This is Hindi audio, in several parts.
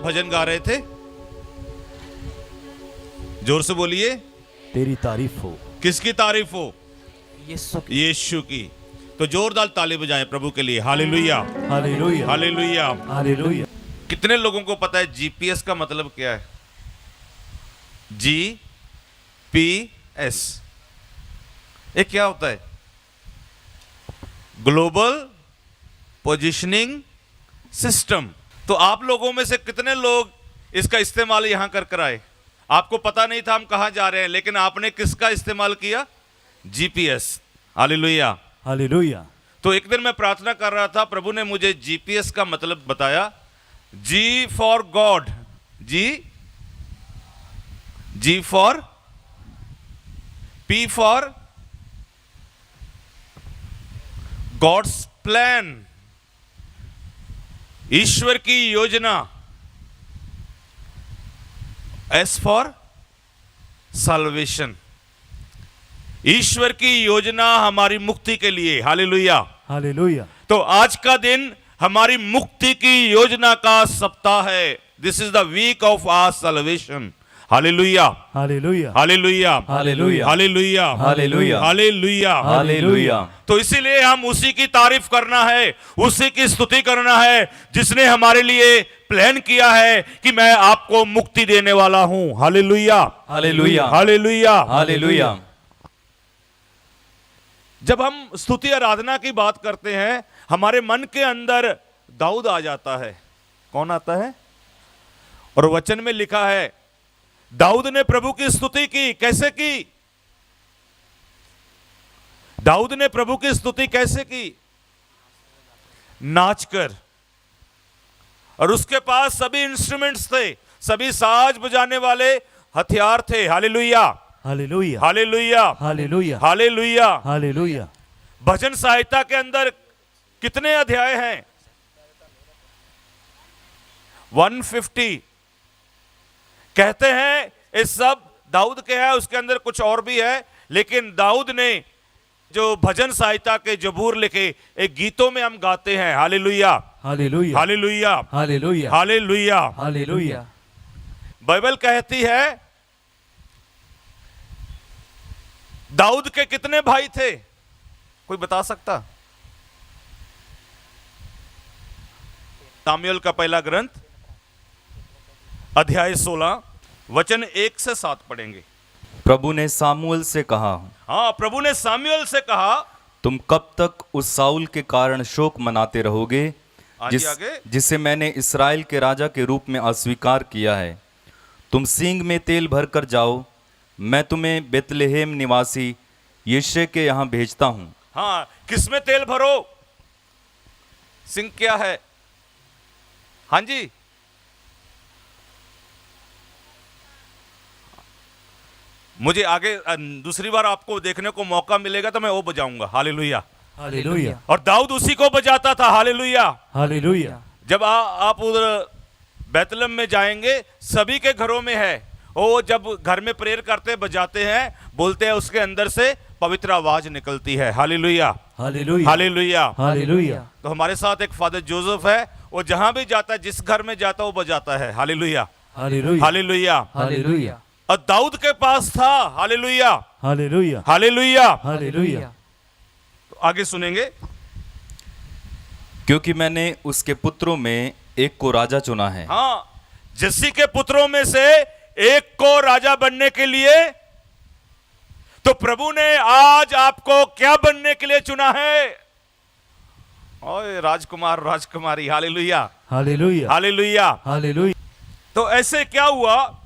भजन गा रहे थे? जोर से बोलिए। तेरी तारीफ हो। किसकी तारीफ हो? यीशु की। तो जोरदार ताली बजाएं प्रभु के लिए। Hallelujah, hallelujah, hallelujah, hallelujah. कितने लोगों को पता है जीपीएस का मतलब क्या है? जीपीएस ये क्या होता है? Global positioning system. तो आप लोगों में से कितने लोग इसका इस्तेमाल यहां कर आए? आपको पता नहीं था हम कहां जा रहे हैं, लेकिन आपने किसका इस्तेमाल किया? जीपीएस। Hallelujah, hallelujah. तो एक दिन मैं प्रार्थना कर रहा था, प्रभु ने मुझे जीपीएस का मतलब बताया। G for God, G for, P for God's plan, ईश्वर की योजना। एस फॉर सल्वेशन, ईश्वर की योजना हमारी मुक्ति के लिए। Hallelujah, hallelujah. तो आज का दिन हमारी मुक्ति की योजना का सप्ताह है। This is the week of our salvation. Hallelujah, hallelujah, hallelujah, hallelujah, hallelujah, hallelujah, hallelujah, hallelujah. तो इसीलिए हम उसी की तारीफ करना है, उसी की स्तुति करना है जिसने हमारे लिए प्लान किया है कि मैं आपको मुक्ति देने वाला हूं। Hallelujah, hallelujah, hallelujah, hallelujah. जब हम स्तुति आराधना की बात करते हैं, हमारे मन के अंदर दाऊद आ जाता है। कौन आता है? और वचन में लिखा है दाऊद ने प्रभु की स्तुति की। कैसे की? दाऊद ने प्रभु की स्तुति कैसे की? नाचकर। और उसके पास सभी इंस्ट्रूमेंट्स थे, सभी साज बजाने वाले हथियार थे। Hallelujah, hallelujah, hallelujah, hallelujah, hallelujah. Hallelujah. भजन साहित्य के अंदर कितने अध्याय हैं? 150। कहते हैं ये सब दाऊद के है, उसके अंदर कुछ और भी है, लेकिन दाऊद ने जो भजन साहित्य के जबूर लिखे, एक गीतों में हम गाते हैं। Hallelujah, hallelujah, hallelujah, hallelujah, hallelujah, hallelujah. Bible कहती है दाऊद के कितने भाई थे? कोई बता सकता? सामुएल का पहला ग्रंथ अध्याय 16 वचन 1 से 7 पढ़ेंगे। प्रभु ने सामुएल से कहा, हाँ, प्रभु ने सामुएल से कहा, तुम कब तक उस साउल के कारण शोक मनाते रहोगे आगे? जिसे मैंने इस्राएल के राजा के रूप में अस्वीकार किया है। तुम सींग में तेल भरकर जाओ, मैं तुम्हें बेतलेहेम निवासी यिशै के यहाँ भेजता हूँ। हाँ, किसमें तेल भरो? सिंह क्या है? हाँ जी, मुझे आगे दूसरी बार आपको देखने को मौका मिलेगा तो मैं वो बजाऊंगा। Hallelujah, hallelujah. और दाऊद उसी को बजाता था। Hallelujah, hallelujah. जब आप उधर बैतलहम में जाएंगे, सभी के घरों में है। वो जब घर में प्रेयर करते बजाते हैं, बोलते हैं, उसके अंदर से पवित्र आवाज निकलती है। Hallelujah, hallelujah, hallelujah, hallelujah. तो हमारे साथ एक फादर जोसेफ है, वो जहां भी जाता है, जिस घर में जाता है, वो बजाता है। Hallelujah, hallelujah, hallelujah, hallelujah. और दाऊद के पास था। Hallelujah, hallelujah, hallelujah, hallelujah. तो आगे सुनेंगे। क्योंकि मैंने उसके पुत्रों में एक को राजा चुना है। हाँ, जस्सी के पुत्रों में से एक को राजा बनने के लिए। तो प्रभु ने आज आपको क्या बनने के लिए चुना है? ओए राजकुमार, राजकुमारी। Hallelujah, hallelujah, hallelujah. हालेलुया। तो ऐसे क्या हुआ?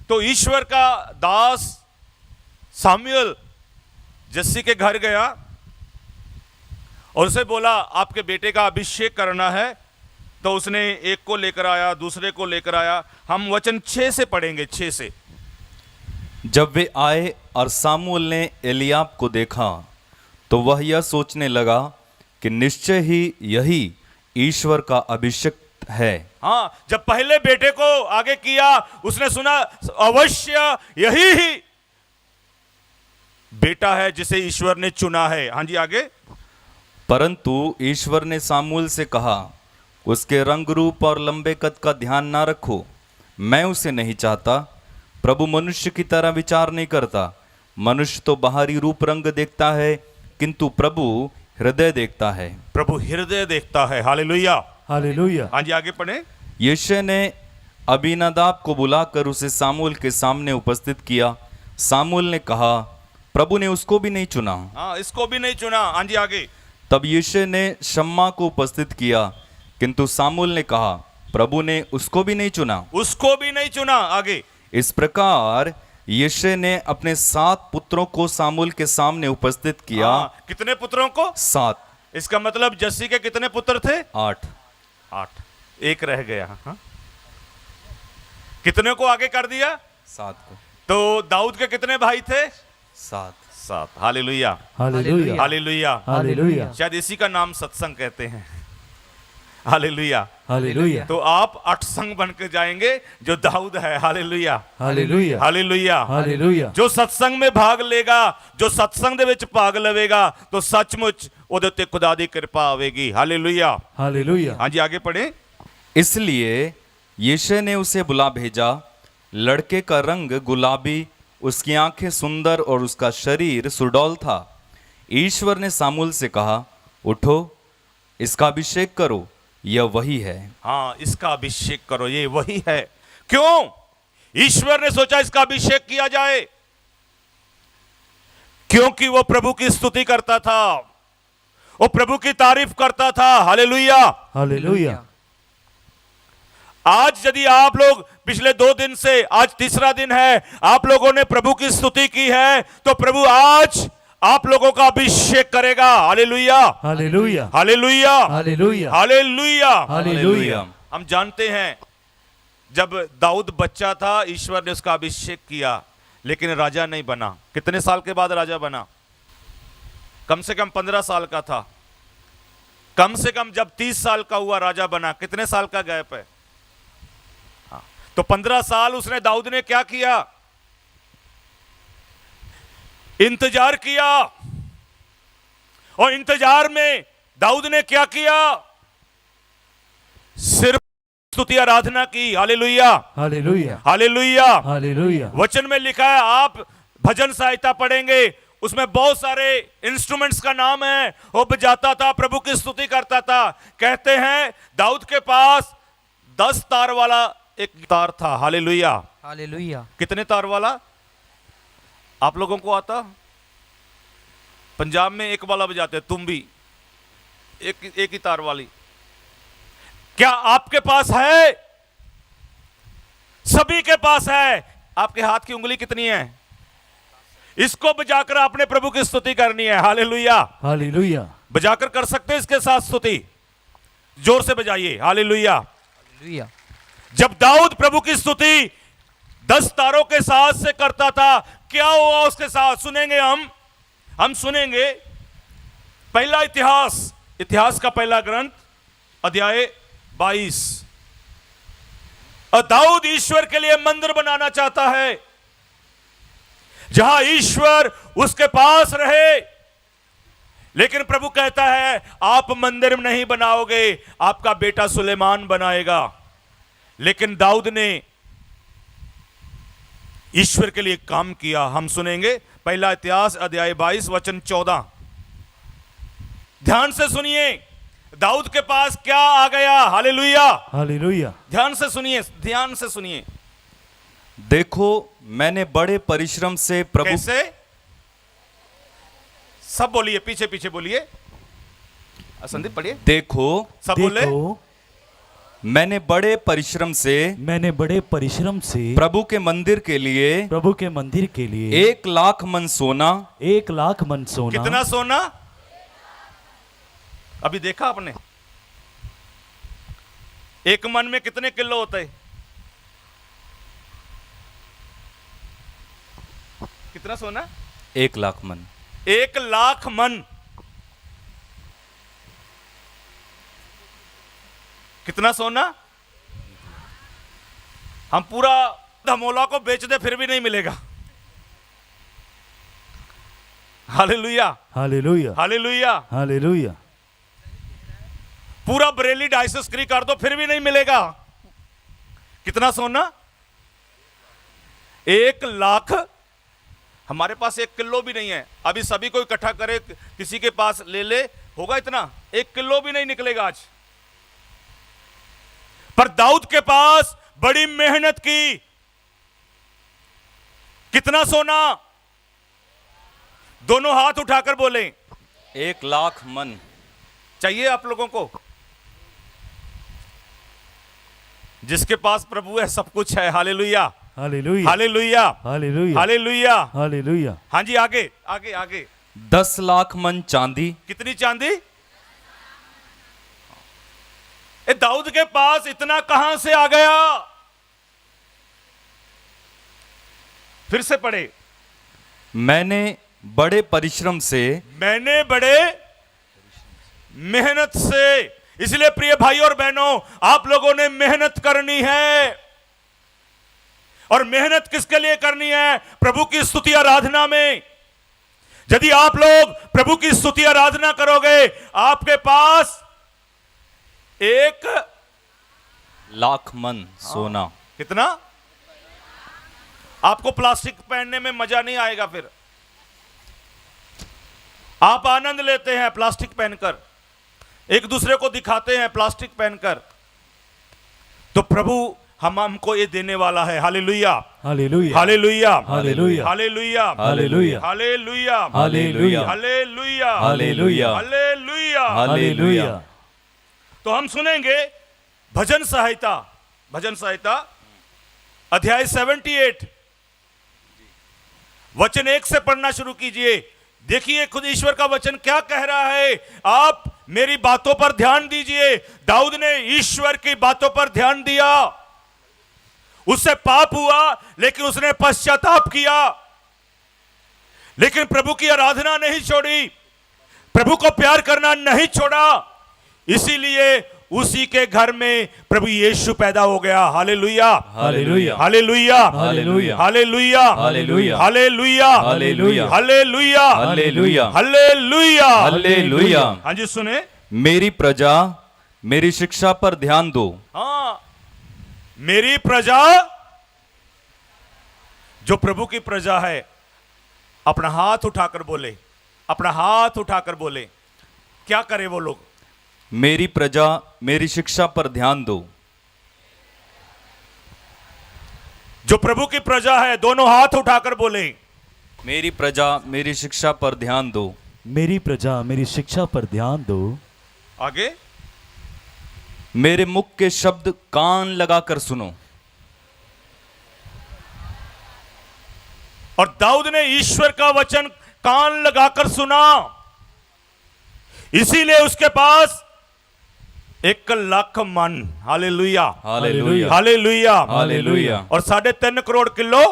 तो ईश्वर का दास सामुएल जस्सी के घर गया और उसे बोला, आपके बेटे का अभिषेक करना है। तो उसने एक को लेकर आया, दूसरे को लेकर आया। हम वचन 6 से पढ़ेंगे, 6 से। जब वे आए और सामुएल ने एलियाब को देखा, तो वह यह सोचने लगा कि निश्चय ही यही ईश्वर का अभिषिक्त है। हाँ, जब पहले बेटे को आगे किया, उसने सुना अवश्य यही ही बेटा है जिसे ईश्वर ने चुना है। हाँ जी, आगे। परंतु ईश्वर ने सामुएल से कहा, उसके रंग रूप और लंबे कद का ध्यान ना रखो। मैं उसे नहीं चाहता। प्रभु मनुष्य की तरह विचार नहीं करता। मनुष्य तो बाहरी रूप रंग देखता है, किंतु प्रभु हृदय देखता है। प्रभु हृदय देखता है। हालेलुया। हालेलुया। हाँ जी, आगे पढ़े। यिशै ने अबीनादाब को बुलाकर उसे सामुएल के सामने उपस्थित किया। सामुएल ने कहा, प्रभु ने उसको भी नहीं चुना। हाँ, इसको भी नहीं चुना। हाँ जी, आगे। तब यिशै ने शम्मा को उपस्थित किया, किंतु सामुएल ने कहा, प्रभु ने उसको भी नहीं चुना। उसको भी नहीं चुना। आगे। इस प्रकार यिशै ने अपने 7 पुत्रों को सामुएल के सामने उपस्थित किया। हाँ, कितने पुत्रों को? 7। इसका मतलब जस्सी के कितने पुत्र थे? 8। 8। एक रह गया। हाँ? कितने को आगे कर दिया? 7 को। तो दाऊद के कितने भाई थे? 7। 7। हालेलुया। हालेलुया। हालेलुया। हालेलुया। शायद इसी का नाम सत्संग कहते हैं। हालेलुया। हालेलुया। तो आप 8 संग बन के जाएंगे जो दाऊद है। हालेलुया। हालेलुया। हालेलुया। हालेलुया। जो सत्संग में भाग लेगा, जो सत्संग ਦੇ ਵਿੱਚ ਭਾਗ ਲਵੇਗਾ, तो सचमुच ਉਹਦੇ ਉੱਤੇ खुदा ਦੀ ਕਿਰਪਾ ਆਵੇਗੀ। हालेलुया। हालेलुया। हाँ जी, आगे पढ़ें। इसलिए यिशै ने उसे बुला भेजा। लड़के का रंग गुलाबी, उसकी आंखें सुंदर और उसका शरीर सुडौल था। ईश्वर ने सामुएल से कहा, उठो, इसका अभिषेक करो, यह वही है। हाँ, इसका अभिषेक करो, ये वही है। क्यों? ईश्वर ने सोचा इसका अभिषेक किया जाए, क्योंकि वो प्रभु की स्तुति करता था, वो प्रभु की तारीफ करता था। हालेलुया। हालेलुया। आज यदि आप लोग पिछले 2 दिन से, आज तीसरा दिन है, आप लोगों ने प्रभु की स्तुति की है, तो प्रभु आज आप लोगों का अभिषेक करेगा। Hallelujah. Hallelujah. Hallelujah. Hallelujah. Hallelujah. Hallelujah. हम जानते हैं जब दाऊद बच्चा था, ईश्वर ने उसका अभिषेक किया, लेकिन राजा नहीं बना। कितने साल के बाद राजा बना? कम से कम 15 साल का था। कम से कम जब 30 साल का हुआ राजा बना। कितने साल का गैप है? हाँ। तो 15 साल उसने, दाऊद ने क्या किया? इंतजार किया। और इंतजार में दाऊद ने क्या किया? सिर्फ स्तुति आराधना की। हालेलुया। हालेलुया। हालेलुया। हालेलुया। वचन में लिखा है, आप भजन सहायता पढ़ेंगे, उसमें बहुत सारे इंस्ट्रूमेंट्स का नाम है। वो बजाता था, प्रभु की स्तुति करता था। कहते हैं दाऊद के पास 10 तार वाला एक तार था। हालेलुया। हालेलुया। कितने तार वाला? आप लोगों को आता? पंजाब में एक वाला बजाते, तुम भी एक ही तार वाली। क्या आपके पास है? सभी के पास है। आपके हाथ की उंगली कितनी है? इसको बजाकर आपने प्रभु की स्तुति करनी है। हालेलुया। हालेलुया। बजाकर कर सकते हैं इसके साथ स्तुति? जोर से बजाइए। हालेलुया। हालेलुया। जब दाऊद प्रभु की स्तुति 10 तारों के साथ से करता था, क्या हुआ उसके साथ? सुनेंगे हम सुनेंगे। पहला इतिहास का पहला ग्रंथ, अध्याय 22। और दाऊद ईश्वर के लिए मंदिर बनाना चाहता है, जहां ईश्वर उसके पास रहे। लेकिन प्रभु कहता है, आप मंदिर में नहीं बनाओगे, आपका बेटा सुलेमान बनाएगा। लेकिन दाऊद ने ईश्वर के लिए काम किया। हम सुनेंगे पहला इतिहास अध्याय 22 वचन 14। ध्यान से सुनिए, दाऊद के पास क्या आ गया? हालेलुया। हालेलुया। ध्यान से सुनिए, ध्यान से सुनिए। देखो, मैंने बड़े परिश्रम से प्रभु। कैसे? सब बोलिए, पीछे पीछे बोलिए। संदीप पढ़िए। देखो, सब बोले। देखो, मैंने बड़े परिश्रम से प्रभु के मंदिर के लिए 1 लाख मन सोना 1 लाख मन सोना। कितना सोना? अभी देखा आपने? 1 मन में कितने किलो होते हैं? कितना सोना? 1 लाख मन। 1 लाख मन। कितना सोना? हम पूरा धमोला को बेच दे फिर भी नहीं मिलेगा। हालेलुया। हालेलुया। हालेलुया। हालेलुया। पूरा बरेली डायसिस कर दो फिर भी नहीं मिलेगा। कितना सोना? 1,00,000। हमारे पास 1 किलो भी नहीं है। अभी सभी को इकट्ठा करे, किसी के पास ले ले, होगा इतना? 1 किलो भी नहीं निकलेगा आज। पर दाऊद के पास बड़ी मेहनत की। कितना सोना? दोनों हाथ उठाकर बोले। 1,00,000 मन चाहिए आप लोगों को? जिसके पास प्रभु है सब कुछ है। Hallelujah, hallelujah, hallelujah, hallelujah, hallelujah. Hallelujah. हाँ जी, आगे आगे आगे। 10,00,000 मन चांदी। कितनी चांदी? दाऊद के पास इतना कहां से आ गया? फिर से पढ़े। मैंने बड़े परिश्रम से, मैंने बड़े मेहनत से। इसलिए प्रिय भाई और बहनों, आप लोगों ने मेहनत करनी है। और मेहनत किसके लिए करनी है? प्रभु की स्तुति आराधना में। यदि आप लोग प्रभु की स्तुति आराधना करोगे, आपके पास 1,00,000 मन सोना। कितना? आपको प्लास्टिक पहनने में मजा नहीं आएगा। फिर आप आनंद लेते हैं प्लास्टिक पहनकर, एक दूसरे को दिखाते हैं प्लास्टिक पहनकर, तो प्रभु हमको ये देने वाला है। Hallelujah, hallelujah, hallelujah, hallelujah, hallelujah, hallelujah, hallelujah, hallelujah, hallelujah, hallelujah, hallelujah. Hallelujah. तो हम सुनेंगे भजन संहिता, भजन संहिता अध्याय 78 वचन 1 से पढ़ना शुरू कीजिए। देखिए खुद ईश्वर का वचन क्या कह रहा है। आप मेरी बातों पर ध्यान दीजिए। दाऊद ने ईश्वर की बातों पर ध्यान दिया। उससे पाप हुआ लेकिन उसने पश्चाताप किया, लेकिन प्रभु की आराधना नहीं छोड़ी, प्रभु को प्यार करना नहीं छोड़ा। इसीलिए उसी के घर में प्रभु यीशु पैदा हो गया। Hallelujah, hallelujah, hallelujah, hallelujah, hallelujah, hallelujah, hallelujah, hallelujah, hallelujah, hallelujah, hallelujah, hallelujah. हाँ जी सुने। मेरी प्रजा मेरी शिक्षा पर ध्यान दो। हाँ, मेरी प्रजा, जो प्रभु की प्रजा है, अपना हाथ उठाकर बोले, अपना हाथ उठाकर बोले। क्या करे वो लोग? मेरी प्रजा मेरी शिक्षा पर ध्यान दो। जो प्रभु की प्रजा है, दोनों हाथ उठाकर बोले। मेरी प्रजा मेरी शिक्षा पर ध्यान दो। मेरी प्रजा मेरी शिक्षा पर ध्यान दो। आगे, मेरे मुख के शब्द कान लगाकर सुनो। और दाऊद ने ईश्वर का वचन कान लगाकर सुना, इसीलिए उसके पास 1,00,000 मन। हालेलुया, हालेलुया, हालेलुया, हालेलुया, और 3.5 करोड़ किलो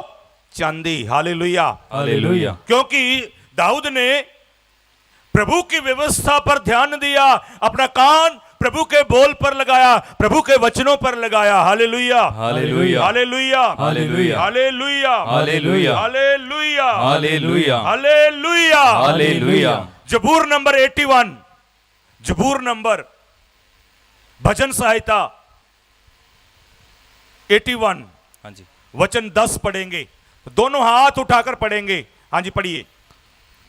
चांदी। Hallelujah, hallelujah. क्योंकि दाऊद ने प्रभु की व्यवस्था पर ध्यान दिया, अपना कान प्रभु के बोल पर लगाया, प्रभु के वचनों पर लगाया। Hallelujah, hallelujah, hallelujah, hallelujah, hallelujah, hallelujah, hallelujah, hallelujah, hallelujah, hallelujah. जबूर नंबर 81, जबूर नंबर, भजन संहिता 81 हाँ जी। वचन 10 पढ़ेंगे। दोनों हाथ उठाकर पढ़ेंगे। हाँ जी पढ़िए।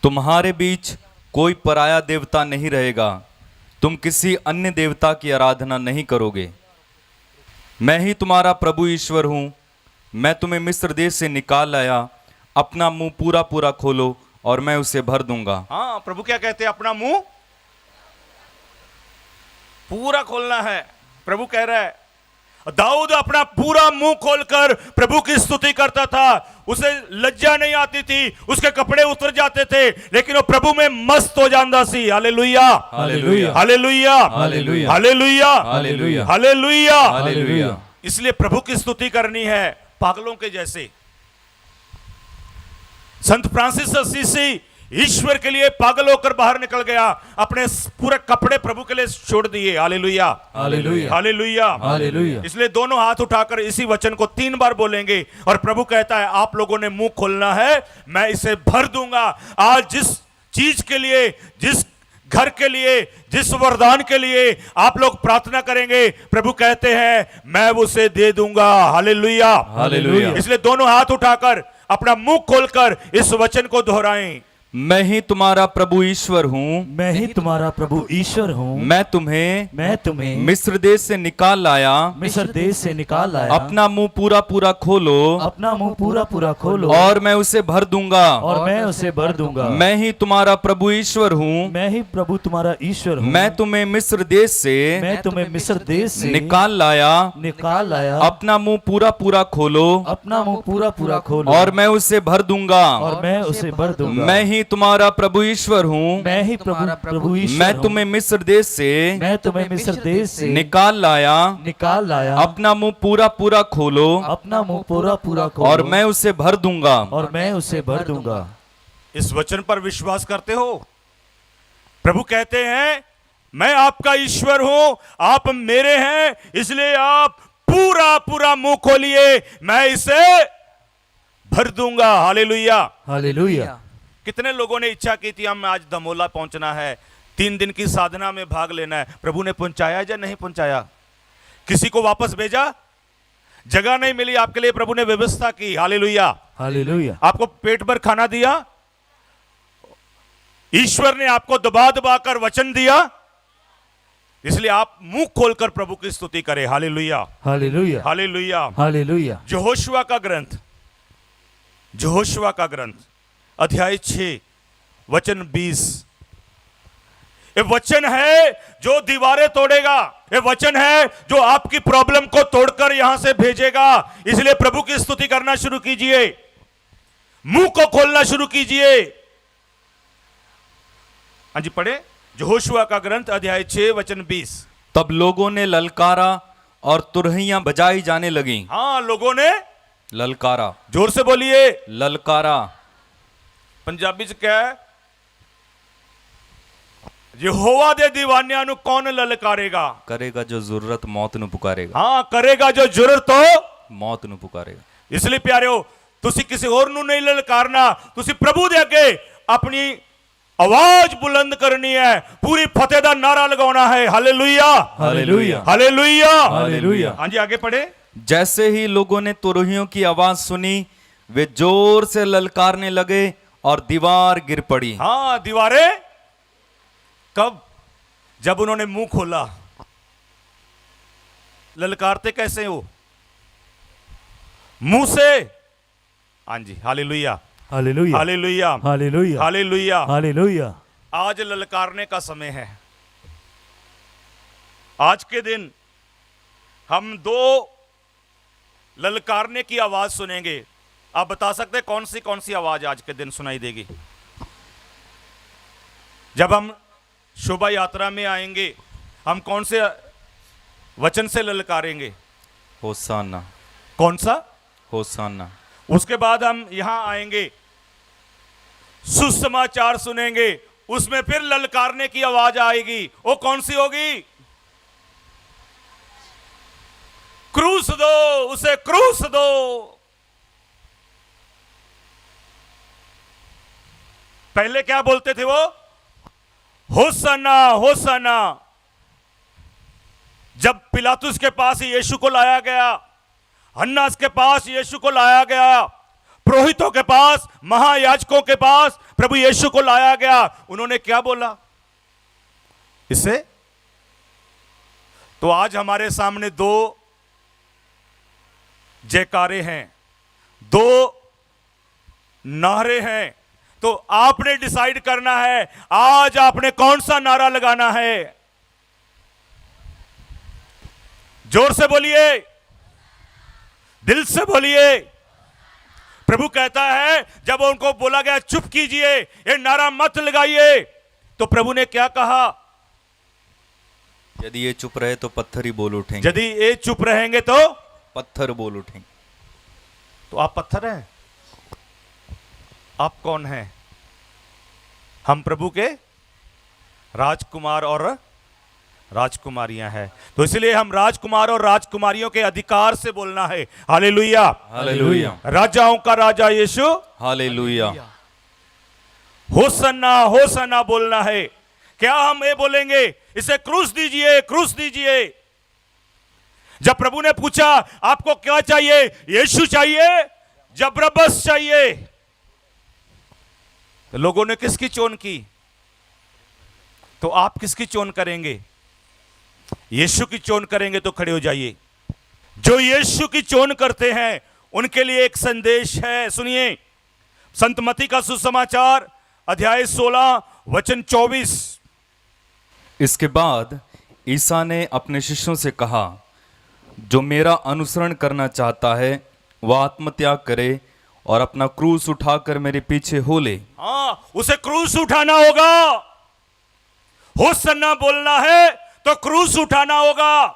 तुम्हारे बीच कोई पराया देवता नहीं रहेगा, तुम किसी अन्य देवता की आराधना नहीं करोगे। मैं ही तुम्हारा प्रभु ईश्वर हूं। मैं तुम्हें मिस्र देश से निकाल लाया। अपना मुंह पूरा पूरा खोलो और मैं उसे भर दूंगा। हाँ, प्रभु क्या कहते हैं? अपना मुंह पूरा खोलना है। प्रभु कह रहा है। दाऊद अपना पूरा मुंह खोलकर प्रभु की स्तुति करता था। उसे लज्जा नहीं आती थी, उसके कपड़े उतर जाते थे, लेकिन वो प्रभु में मस्त हो जाता सी। Hallelujah, hallelujah, hallelujah, hallelujah, hallelujah, hallelujah, hallelujah, hallelujah. इसलिए प्रभु की स्तुति करनी है पागलों के जैसे। संत फ्रांसिस असीसी ईश्वर के लिए पागल होकर बाहर निकल गया, अपने पूरे कपड़े प्रभु के लिए छोड़ दिए। Hallelujah, hallelujah, hallelujah, hallelujah. इसलिए दोनों हाथ उठाकर इसी वचन को 3 बार बोलेंगे। और प्रभु कहता है आप लोगों ने मुंह खोलना है, मैं इसे भर दूंगा। आज जिस चीज के लिए, जिस घर के लिए, जिस वरदान के लिए आप लोग प्रार्थना करेंगे, प्रभु कहते हैं मैं उसे दे दूंगा। Hallelujah, hallelujah. इसलिए दोनों हाथ उठाकर अपना मुंह खोलकर इस वचन को दोहराएं। मैं ही तुम्हारा प्रभु ईश्वर हूँ, मैं ही तुम्हारा प्रभु ईश्वर हूँ। मैं तुम्हें मिस्र देश से निकाल लाया, मिस्र देश से निकाल लाया। अपना मुंह पूरा पूरा खोलो अपना मुंह पूरा पूरा खोलो और मैं उसे भर दूंगा। और मैं उसे भर दूंगा। मैं ही तुम्हारा प्रभु ईश्वर हूँ, मैं ही प्रभु तुम्हारा ईश्वर हूँ। मैं तुम्हें मिस्र देश से मैं तुम्हें मिस्र देश से निकाल लाया, अपना मुंह पूरा पूरा खोलो अपना मुंह पूरा पूरा खोलो और मैं उसे भर दूंगा। और मैं उसे भर दूंगा। मैं ही तुम्हारा प्रभु ईश्वर हूँ, मैं ही प्रभु ईश्वर मैं हूँ। तुम्हें मिस्र देश से मैं तुम्हें मिस्र देश से निकाल लाया, अपना मुंह पूरा पूरा खोलो अपना मुंह पूरा पूरा खोलो और मैं उसे भर दूंगा। और मैं उसे भर दूंगा। इस वचन पर विश्वास करते हो? प्रभु कहते हैं मैं आपका ईश्वर हूं, आप मेरे हैं, इसलिए आप पूरा पूरा मुंह खोलिए, मैं इसे भर दूंगा। Hallelujah, hallelujah. कितने लोगों ने इच्छा की थी हम आज दमोला पहुंचना है, 3 दिन की साधना में भाग लेना है, प्रभु ने पहुंचाया या नहीं पहुंचाया? किसी को वापस भेजा? जगह नहीं मिली आपके लिए, प्रभु ने व्यवस्था की। Hallelujah, hallelujah. आपको पेट भर खाना दिया, ईश्वर ने आपको दबा दबा कर वचन दिया, इसलिए आप मुंह खोलकर प्रभु की स्तुति करें। Hallelujah, hallelujah. Hallelujah. Hallelujah. Yehoshua का ग्रंथ अध्याय 6 वचन 20। ये वचन है जो दीवारें तोड़ेगा, ये वचन है जो आपकी प्रॉब्लम को तोड़कर यहां से भेजेगा। इसलिए प्रभु की स्तुति करना शुरू कीजिए, मुंह को खोलना शुरू कीजिए। हाँ जी, पढ़े यहोशुआ का ग्रंथ अध्याय 6 वचन 20। तब लोगों ने ललकारा और तुरहियां बजाई जाने लगी। हाँ, लोगों ने ललकारा, जोर से बोलिए। ललकारा पंजाबी च क्या है? यहोवा दे दीवानियां नु कौन ललकारेगा? करेगा जो जरूरत मौत नु पुकारेगा। हाँ, करेगा जो जरूरत हो मौत नु पुकारेगा। इसलिए प्यारे हो, तुसी किसी और नु नहीं ललकारना, तुसी प्रभु दे अगे अपनी आवाज बुलंद करनी है, पूरी फतेह दा नारा लगाना है। Hallelujah, hallelujah. Hallelujah, hallelujah. हाँ जी, आगे पढ़े। जैसे ही लोगों ने तुरहियों की आवाज सुनी, वे जोर से ललकारने लगे और दीवार गिर पड़ी। हाँ, दीवारें कब? जब उन्होंने मुंह खोला। ललकारते कैसे हो? मुंह से। हाँ जी, hallelujah, hallelujah. Hallelujah, hallelujah. Hallelujah. Hallelujah. आज ललकारने का समय है। आज के दिन हम 2 ललकारने की आवाज सुनेंगे। आप बता सकते कौन सी आवाज आज के दिन सुनाई देगी? जब हम शोभा यात्रा में आएंगे, हम कौन से वचन से ललकारेंगे? होसाना, कौन सा? होसाना। उसके बाद हम यहां आएंगे, सुसमाचार सुनेंगे, उसमें फिर ललकारने की आवाज आएगी। वो कौन सी होगी? क्रूस दो, उसे क्रूस दो। पहले क्या बोलते थे वो? होसना, होसना। जब पिलातुस के पास यीशु को लाया गया, हन्नास के पास यीशु को लाया गया, पुरोहितों के पास, महायाजकों के पास प्रभु यीशु को लाया गया, उन्होंने क्या बोला इससे? तो आज हमारे सामने 2 जयकारे हैं, 2 नारे हैं। तो आपने डिसाइड करना है आज आपने कौन सा नारा लगाना है। जोर से बोलिए, दिल से बोलिए। प्रभु कहता है जब उनको बोला गया चुप कीजिए, ये नारा मत लगाइए, तो प्रभु ने क्या कहा? यदि ये चुप रहे तो पत्थर ही बोल उठेंगे। यदि ये चुप रहेंगे तो पत्थर बोल उठेंगे। तो आप पत्थर हैं? आप कौन हैं? हम प्रभु के राजकुमार और राजकुमारियां हैं। तो इसलिए हम राजकुमार और राजकुमारियों के अधिकार से बोलना है। हालेलुया, हालेलुया, राजाओं का राजा यीशु, हालेलुया। होसन्ना, होसन्ना बोलना है। क्या हम ये बोलेंगे, इसे क्रूस दीजिए, क्रूस दीजिए? जब प्रभु ने पूछा आपको क्या चाहिए, यीशु चाहिए, जबरदस्त चाहिए, तो लोगों ने किसकी चोन की? तो आप किसकी चोन करेंगे? यीशु की चोन करेंगे तो खड़े हो जाइए। जो यीशु की चोन करते हैं उनके लिए एक संदेश है, सुनिए। संत मत्ती का सुसमाचार अध्याय 16 वचन 24। इसके बाद ईसा ने अपने शिष्यों से कहा, जो मेरा अनुसरण करना चाहता है वह आत्मत्याग करे और अपना क्रूस उठाकर मेरे पीछे हो ले। उसे क्रूस उठाना होगा। होसन्ना बोलना है तो क्रूस उठाना होगा।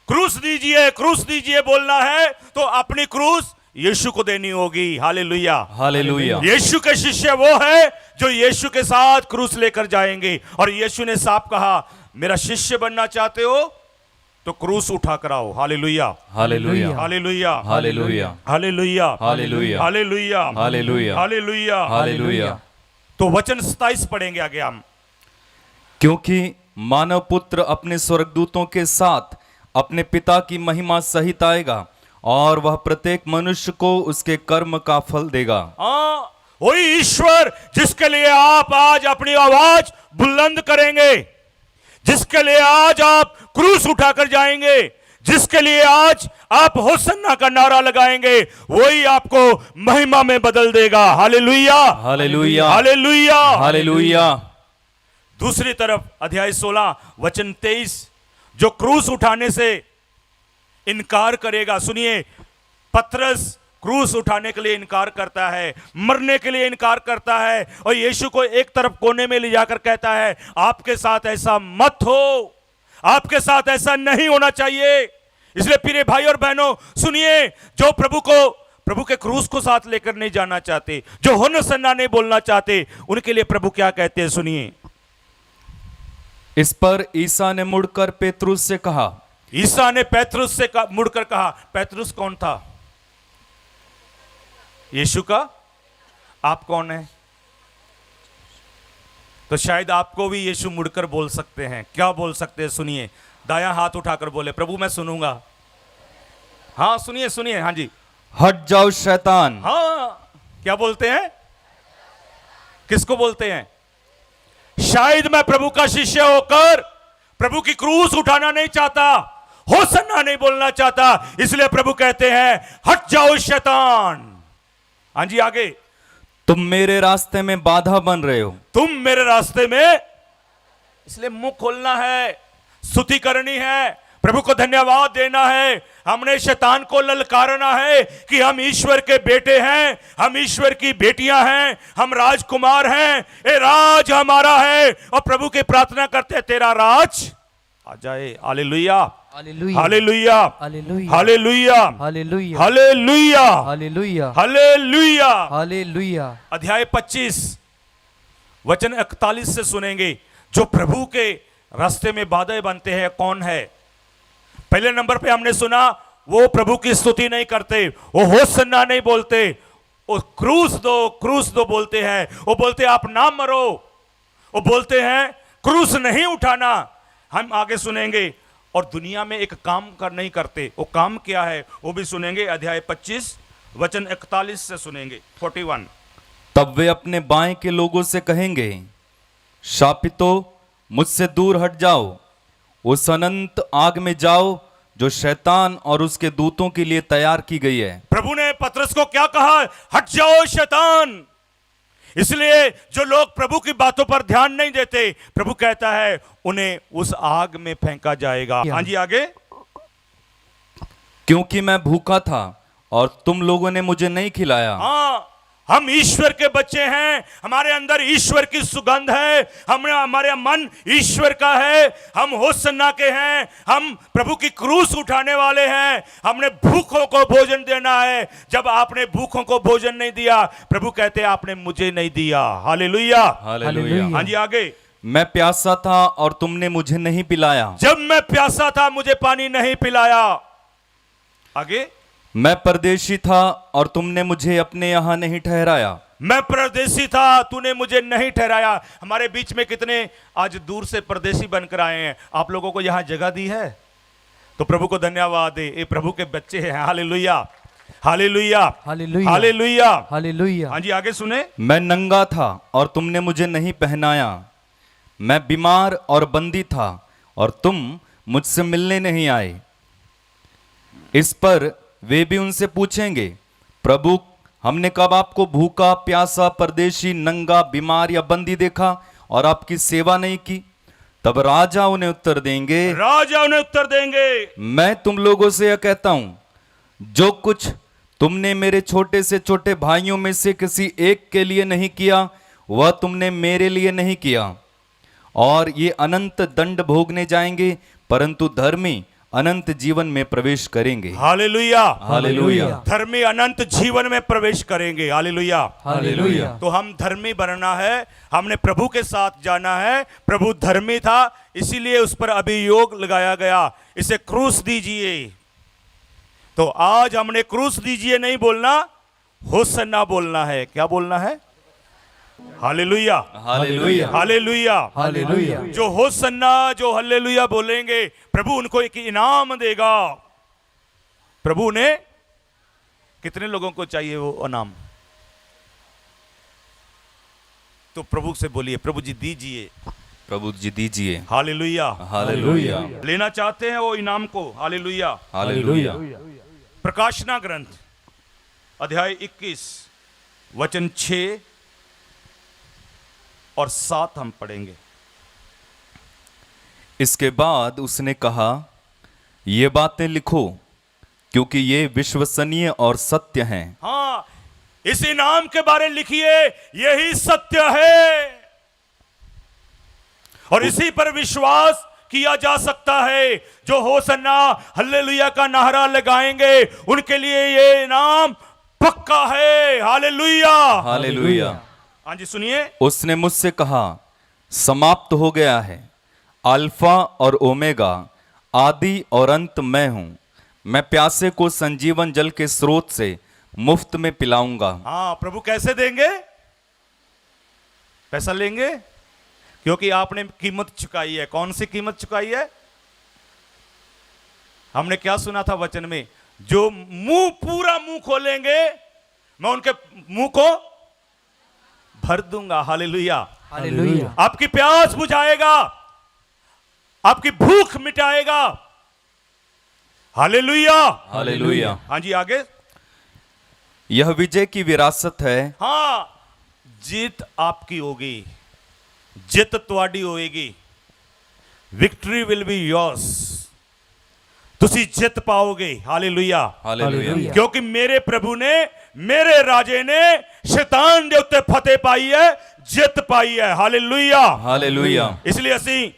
क्रूस दीजिए बोलना है तो अपनी क्रूस यीशु को देनी होगी। Hallelujah, hallelujah. यीशु के शिष्य वो है जो यीशु के साथ क्रूस लेकर जाएंगे। और यीशु ने साफ कहा, मेरा शिष्य बनना चाहते हो तो क्रूस उठा कर आओ। Hallelujah, hallelujah, hallelujah, hallelujah, hallelujah, hallelujah, hallelujah, hallelujah, hallelujah, hallelujah. तो वचन 27 पढ़ेंगे आगे हम। क्योंकि मानव पुत्र अपने स्वर्गदूतों के साथ अपने पिता की महिमा सहित आएगा और वह प्रत्येक मनुष्य को उसके कर्म का फल देगा। वही ईश्वर जिसके लिए आप आज अपनी आवाज बुलंद करेंगे, जिसके लिए आज आप क्रूस उठाकर जाएंगे, जिसके लिए आज आप होसन्ना का नारा लगाएंगे, वही आपको महिमा में बदल देगा। Hallelujah, hallelujah, hallelujah, hallelujah. दूसरी तरफ अध्याय 16 वचन 23, जो क्रूस उठाने से इनकार करेगा, सुनिए, पतरस क्रूस उठाने के लिए इनकार करता है, मरने के लिए इनकार करता है, और यीशु को एक तरफ कोने में ले जाकर कहता है, आपके साथ ऐसा मत हो, आपके साथ ऐसा नहीं होना चाहिए। इसलिए प्रिय भाई और बहनों सुनिए, जो प्रभु के क्रूस को साथ लेकर नहीं जाना चाहते, जो होनसन्ना नहीं बोलना चाहते, उनके लिए प्रभु क्या कहते हैं, सुनिए। इस पर ईसा ने मुड़कर पेतरुस से कहा, ईसा ने पेतरुस से मुड़कर कहा। पेतरुस कौन था? यीशु का। आप कौन है? तो शायद आपको भी यीशु मुड़कर बोल सकते हैं। क्या बोल सकते हैं, सुनिए। दायां हाथ उठाकर बोले, प्रभु मैं सुनूंगा। हाँ सुनिए, सुनिए। हाँ जी। हट जाओ शैतान। हाँ, क्या बोलते हैं? किसको बोलते हैं? शायद मैं प्रभु का शिष्य होकर प्रभु की क्रूस उठाना नहीं चाहता, होसन्ना नहीं बोलना चाहता, इसलिए प्रभु कहते हैं हट जाओ शैतान। हाँ जी, आगे। तुम मेरे रास्ते में बाधा बन रहे हो। तुम मेरे रास्ते में, इसलिए मुंह खोलना है, स्तुति करनी है, प्रभु को धन्यवाद देना है। हमने शैतान को ललकारना है कि हम ईश्वर के बेटे हैं, हम ईश्वर की बेटियां हैं, हम राजकुमार हैं, ये राज हमारा है। और प्रभु की प्रार्थना करते हैं, तेरा राज आ जाए। Hallelujah, hallelujah, hallelujah, hallelujah, hallelujah, hallelujah, hallelujah, hallelujah, hallelujah. Hallelujah. अध्याय 25 वचन 41 से सुनेंगे। जो प्रभु के रास्ते में बाधाएं बनते हैं, कौन है? पहले नंबर पे हमने सुना, वो प्रभु की स्तुति नहीं करते, वो होसन्ना नहीं बोलते, वो क्रूस दो बोलते हैं। वो बोलते हैं आप ना मरो, वो बोलते हैं क्रूस नहीं उठाना। हम आगे सुनेंगे। और दुनिया में एक काम नहीं करते, वो काम क्या है वो भी सुनेंगे। अध्याय 25 वचन 41 से सुनेंगे। 41। तब वे अपने बाएं के लोगों से कहेंगे, शापितो मुझसे दूर हट जाओ, उस अनंत आग में जाओ जो शैतान और उसके दूतों के लिए तैयार की गई है। प्रभु ने पतरस को क्या कहा? हट जाओ शैतान। इसलिए जो लोग प्रभु की बातों पर ध्यान नहीं देते, प्रभु कहता है उन्हें उस आग में फेंका जाएगा। हाँ जी, आगे। क्योंकि मैं भूखा था और तुम लोगों ने मुझे नहीं खिलाया। हाँ, हम ईश्वर के बच्चे हैं, हमारे अंदर ईश्वर की सुगंध है, हमारे मन ईश्वर का है, हम होसन्ना के हैं, हम प्रभु की क्रूस उठाने वाले हैं। हमने भूखों को भोजन देना है। जब आपने भूखों को भोजन नहीं दिया, प्रभु कहते हैं आपने मुझे नहीं दिया। Hallelujah, hallelujah. हाँ जी, आगे। मैं प्यासा था और तुमने मुझे नहीं पिलाया। जब मैं प्यासा था मुझे पानी नहीं पिलाया। आगे। मैं परदेशी था और तुमने मुझे अपने यहां नहीं ठहराया। मैं परदेसी था, तूने मुझे नहीं ठहराया। हमारे बीच में कितने आज दूर से परदेसी बनकर आए हैं, आप लोगों को यहां जगह दी है, तो प्रभु को धन्यवाद दे। ये प्रभु के बच्चे हैं। Hallelujah, hallelujah, hallelujah, hallelujah, hallelujah. हाँ जी, आगे सुने। मैं नंगा था और तुमने मुझे नहीं पहनाया, मैं बीमार और बंदी था और तुम मुझसे मिलने नहीं आए। इस पर वे भी उनसे पूछेंगे, प्रभु हमने कब आपको भूखा, प्यासा, परदेशी, नंगा, बीमार या बंदी देखा और आपकी सेवा नहीं की? तब राजा उन्हें उत्तर देंगे, राजा उन्हें उत्तर देंगे, मैं तुम लोगों से यह कहता हूं, जो कुछ तुमने मेरे छोटे से छोटे भाइयों में से किसी एक के लिए नहीं किया, वह तुमने मेरे लिए नहीं किया। और ये अनंत दंड भोगने जाएंगे, परंतु धर्मी अनंत जीवन में प्रवेश करेंगे। हालेलुया, हालेलुया, धर्मी अनंत जीवन में प्रवेश करेंगे। Hallelujah, hallelujah. तो हम धर्मी बनना है, हमने प्रभु के साथ जाना है। प्रभु धर्मी था, इसीलिए उस पर अभियोग लगाया गया, इसे क्रूस दीजिए। तो आज हमने क्रूस दीजिए नहीं बोलना, होसन्ना बोलना है। क्या बोलना है? Hallelujah, hallelujah, hallelujah, hallelujah. जो होसन्ना, जो हालेलुया बोलेंगे, प्रभु उनको एक इनाम देगा। प्रभु ने कितने लोगों को चाहिए वो इनाम? तो प्रभु से बोलिए, प्रभु जी दीजिए, प्रभु जी दीजिए। हालेलुया, हालेलुया, लेना चाहते हैं वो इनाम को। हालेलुया। हालेलुया। प्रकाशना ग्रंथ अध्याय 21 वचन 6 और 7 हम पढ़ेंगे। इसके बाद उसने कहा, ये बातें लिखो, क्योंकि ये विश्वसनीय और सत्य हैं। हाँ, इस इनाम के बारे में लिखिए, यही सत्य है और इसी पर विश्वास किया जा सकता है। जो होसन्ना हल्लेलुया का नारा लगाएंगे, उनके लिए ये इनाम पक्का है। Hallelujah, hallelujah. हाँ जी, सुनिए। उसने मुझसे कहा, समाप्त हो गया है। अल्फा और ओमेगा, आदि और अंत मैं हूं। मैं प्यासे को संजीवन जल के स्रोत से मुफ्त में पिलाऊंगा। हाँ, प्रभु कैसे देंगे? पैसा लेंगे? क्योंकि आपने कीमत चुकाई है। कौन सी कीमत चुकाई है? हमने क्या सुना था वचन में? जो मुंह, पूरा मुंह खोलेंगे, मैं उनके मुंह को भर दूंगा। Hallelujah, hallelujah. आपकी प्यास बुझाएगा, आपकी भूख मिटाएगा। Hallelujah, hallelujah. हाँ जी, आगे। यह विजय की विरासत है। हाँ, जीत आपकी होगी, जित तुहाडी होएगी। Victory will be yours. तुसी जित पाओगे। Hallelujah, hallelujah. क्योंकि मेरे प्रभु ने, मेरे राजे ने शैतान दे उत्ते फतेह पाई है, जित पाई है। Hallelujah, hallelujah. इसलिए असी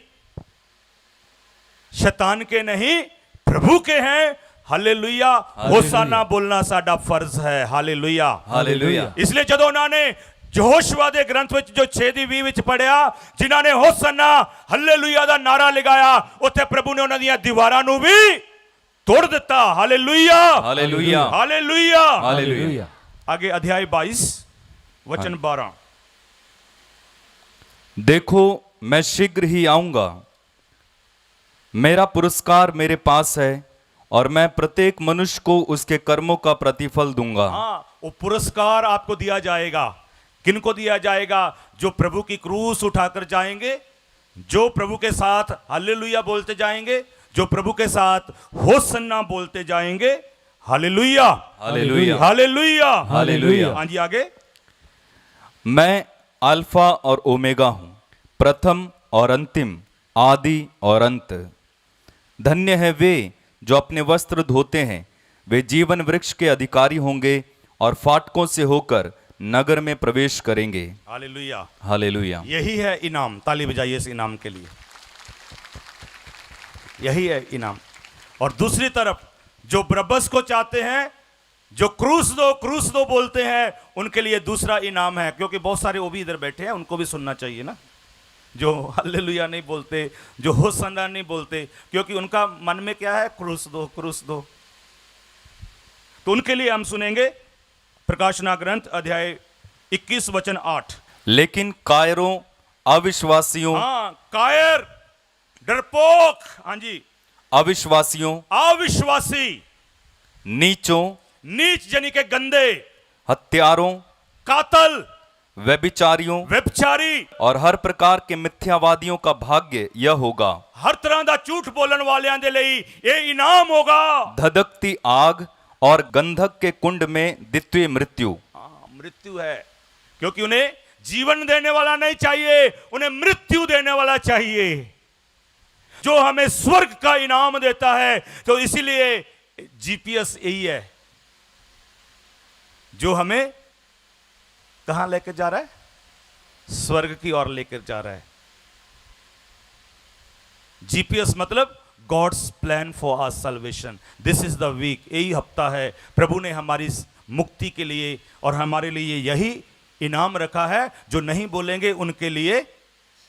शैतान के नहीं, प्रभु के हैं। हालेलुया, होसाना बोलना साडा फर्ज है। Hallelujah, hallelujah. इसलिए जदों उन्होंने यहोशुआ दे ग्रंथ विच जो 6:20 विच पढ़िया, जिन्हां ने होसन्ना हल्लेलुया दा नारा लगाया, उत्थे प्रभु ने उन्हां दियां दीवारां नूं भी तोड़ दिता। Hallelujah, hallelujah. हालेलुया। हालेलुया। आगे अध्याय 22 वचन 12। देखो मैं शीघ्र ही आऊंगा, मेरा पुरस्कार मेरे पास है और मैं प्रत्येक मनुष्य को उसके कर्मों का प्रतिफल दूंगा। हाँ, वो पुरस्कार आपको दिया जाएगा। किनको दिया जाएगा? जो प्रभु की क्रूस उठाकर जाएंगे, जो प्रभु के साथ हालेलुया बोलते जाएंगे, जो प्रभु के साथ होसन्ना बोलते जाएंगे। Hallelujah, hallelujah. Hallelujah, hallelujah. हाँ जी, आगे। मैं अल्फा और ओमेगा हूं, प्रथम और अंतिम, आदि और अंत। धन्य है वे जो अपने वस्त्र धोते हैं, वे जीवन वृक्ष के अधिकारी होंगे और फाटकों से होकर नगर में प्रवेश करेंगे। Hallelujah, hallelujah. यही है इनाम। ताली बजाइए इस इनाम के लिए। यही है इनाम। और दूसरी तरफ जो बरअब्बस को चाहते हैं, जो क्रूस दो बोलते हैं, उनके लिए दूसरा इनाम है। क्योंकि बहुत सारे वो भी इधर बैठे हैं, उनको भी सुनना चाहिए ना, जो हालेलुया नहीं बोलते, जो होसन्ना नहीं बोलते, क्योंकि उनका मन में क्या है? क्रूस दो, क्रूस दो। तो उनके लिए हम सुनेंगे प्रकाशना ग्रंथ अध्याय 21 वचन 8। लेकिन कायरों, अविश्वासियों, हाँ, कायर, डरपोक, हाँ जी, अविश्वासियों, अविश्वासी, नीचों, नीच यानी के गंदे, हत्यारों, कातल, व्यभिचारियों व्यभिचारी, और हर प्रकार के मिथ्यावादियों का भाग्य यह होगा। हर तरह का झूठ बोलन वालियां दे लई ये इनाम होगा। धधकती आग और गंधक के कुंड में द्वितीय मृत्यु। मृत्यु है, क्योंकि उन्हें जीवन देने वाला नहीं चाहिए, उन्हें मृत्यु देने वाला चाहिए, जो हमें स्वर्ग का इनाम देता है। तो इसीलिए जीपीएस यही है जो हमें कहां लेकर जा रहा है, स्वर्ग की ओर लेकर जा रहा है। जीपीएस मतलब God's plan for our salvation. This is the week, यही हफ्ता है प्रभु ने हमारी मुक्ति के लिए और हमारे लिए यही इनाम रखा है। जो नहीं बोलेंगे उनके लिए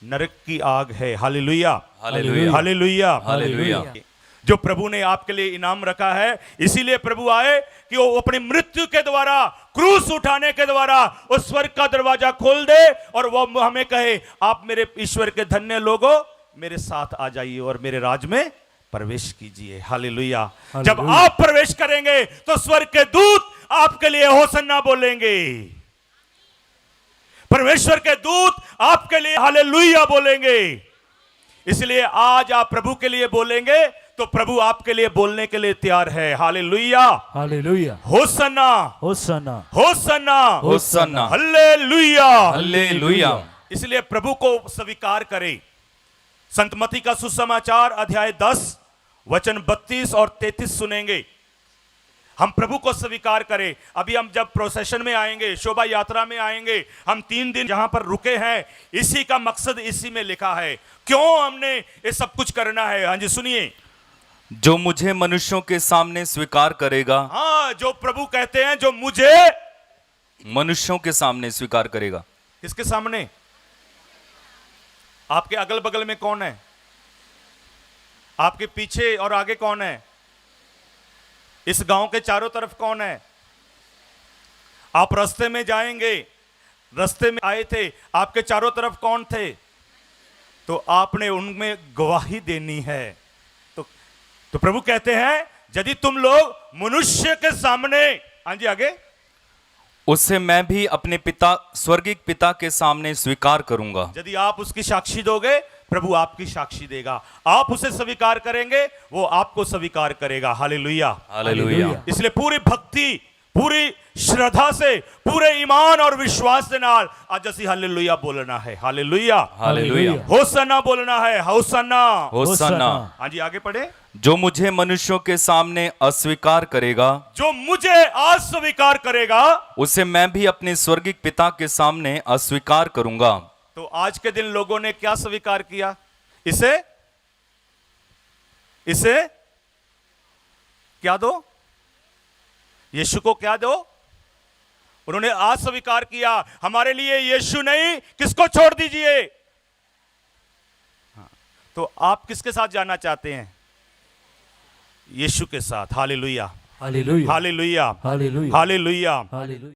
नरक की आग है। Hallelujah, hallelujah, hallelujah, hallelujah. जो प्रभु ने आपके लिए इनाम रखा है, इसीलिए प्रभु आए कि वो अपनी मृत्यु के द्वारा, क्रूस उठाने के द्वारा उस स्वर्ग का दरवाजा खोल दे और वो हमें कहे, आप मेरे ईश्वर के धन्य लोगों, मेरे साथ आ जाइए और मेरे राज में प्रवेश कीजिए। हालेलुया। जब आप प्रवेश करेंगे तो स्वर्ग के दूत आपके लिए होसन्ना बोलेंगे, परमेश्वर के दूत आपके लिए हालेलुया बोलेंगे। इसलिए आज आप प्रभु के लिए बोलेंगे तो प्रभु आपके लिए बोलने के लिए तैयार है। Hallelujah, hallelujah, Hosanna, Hosanna, Hosanna, Hosanna, hallelujah, hallelujah. इसलिए प्रभु को स्वीकार करें। संत मत्ती का सुसमाचार अध्याय 10 वचन 32 और 33 सुनेंगे। हम प्रभु को स्वीकार करें। अभी हम जब प्रोसेशन में आएंगे, शोभा यात्रा में आएंगे, हम 3 दिन जहां पर रुके हैं, इसी का मकसद इसी में लिखा है। क्यों हमने ये सब कुछ करना है? हाँ जी सुनिए। जो मुझे मनुष्यों के सामने स्वीकार करेगा, हाँ, जो प्रभु कहते हैं, जो मुझे मनुष्यों के सामने स्वीकार करेगा। किसके सामने? आपके अगल बगल में कौन है? आपके पीछे और आगे कौन है? इस गांव के चारों तरफ कौन है? आप रास्ते में जाएंगे, रास्ते में आए थे, आपके चारों तरफ कौन थे? तो आपने उनमें गवाही देनी है। तो प्रभु कहते हैं, यदि तुम लोग मनुष्य के सामने, हाँ जी आगे, उससे मैं भी अपने पिता, स्वर्गिक पिता के सामने स्वीकार करूंगा। यदि आप उसकी साक्षी दोगे, प्रभु आपकी साक्षी देगा। आप उसे स्वीकार करेंगे, वो आपको स्वीकार करेगा। Hallelujah, hallelujah. इसलिए पूरी भक्ति, पूरी श्रद्धा से, पूरे ईमान और विश्वास के नाल आज असी हालेलुया बोलना है। हालेलुया, हालेलुया, होसन्ना बोलना है। Hosanna, Hosanna. हाँ जी आगे पढ़े। जो मुझे मनुष्यों के सामने अस्वीकार करेगा, जो मुझे अस्वीकार करेगा, उसे मैं भी अपने स्वर्गिक पिता के सामने अस्वीकार करूंगा। तो आज के दिन लोगों ने क्या स्वीकार किया? इसे क्या दो? यीशु को क्या दो? उन्होंने अस्वीकार किया। हमारे लिए यीशु नहीं, किसको छोड़ दीजिए? तो आप किसके साथ जाना चाहते हैं? यीशु के साथ। Hallelujah, hallelujah, hallelujah, hallelujah, hallelujah. Hallelujah.